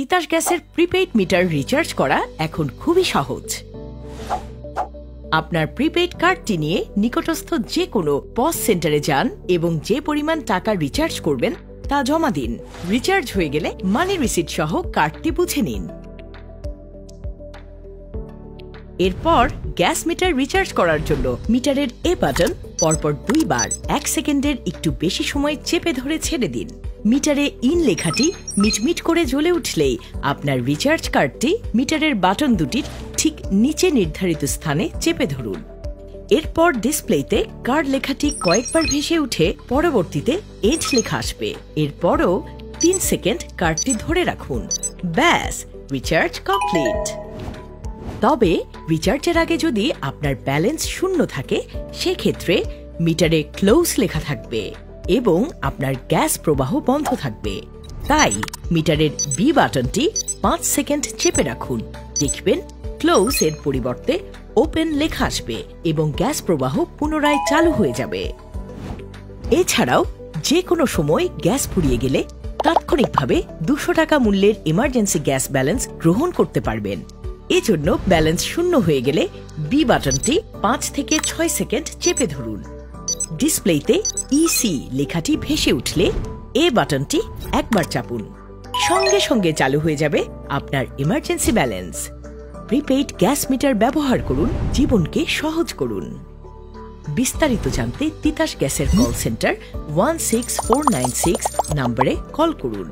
তিতাস গ্যাসের prepaid meter recharge করা এখন খুবই সহজ। আপনার প্রিপেইড কার্ডটি নিয়ে নিকটস্থ যে কোনো পজ সেন্টারে যান এবং যে পরিমাণ টাকা রিচার্জ করবেন তা জমা দিন। রিচার্জ হয়ে গেলে মানি রিসিট সহ কার্ডটি বুঝে নিন। এরপর গ্যাস মিটার রিচার্জ করার জন্য মিটারের এ বাটন পরপর 2 বার 1 সেকেন্ডের একটু বেশি সময় চেপে ধরে ছেড়ে দিন। মিটারে ইন লেখাটি মিটমিট করে জ্বলে উঠলেই আপনার রিচার্জ কার্ডটি মিটারের বাটন দুটির ঠিক নিচে নির্ধারিত স্থানে চেপে ধরুন। এরপর ডিসপ্লেতে কার্ড লেখাটি কয়েকবার ভেসে উঠে পরবর্তীতে এজ লেখা আসবে। এরপরও 3 সেকেন্ড কার্ডটি ধরে রাখুন। ব্যাস, রিচার্জ কমপ্লিট। তবে রিচার্জের আগে যদি আপনার ব্যালেন্স শূন্য থাকে সেক্ষেত্রে মিটারে ক্লোজ লেখা থাকবে এবং আপনার গ্যাস প্রবাহ বন্ধ থাকবে। তাই মিটারের বি বাটনটি 5 সেকেন্ড চেপে রাখুন। দেখবেন ক্লোজ এর পরিবর্তে ওপেন লেখা আসবে এবং গ্যাস প্রবাহ পুনরায় চালু হয়ে যাবে। এছাড়াও যে কোনো সময় গ্যাস ফুরিয়ে গেলে তাৎক্ষণিকভাবে 200 টাকা মূল্যের ইমার্জেন্সি গ্যাস ব্যালেন্স গ্রহণ করতে পারবেন। এজন্য ব্যালেন্স শূন্য হয়ে গেলে বি বাটনটি 5 থেকে 6 সেকেন্ড চেপে ধরুন। ডিসপ্লেতে ইসি লেখাটি ভেসে উঠলে এ বাটনটি একবার চাপুন। সঙ্গে সঙ্গে চালু হয়ে যাবে আপনার emergency balance. Prepaid gas metre ব্যবহার করুন, জীবনকে সহজ করুন। বিস্তারিত জানতে তিতাস গ্যাসের কল সেন্টার 16496 নম্বরে কল করুন।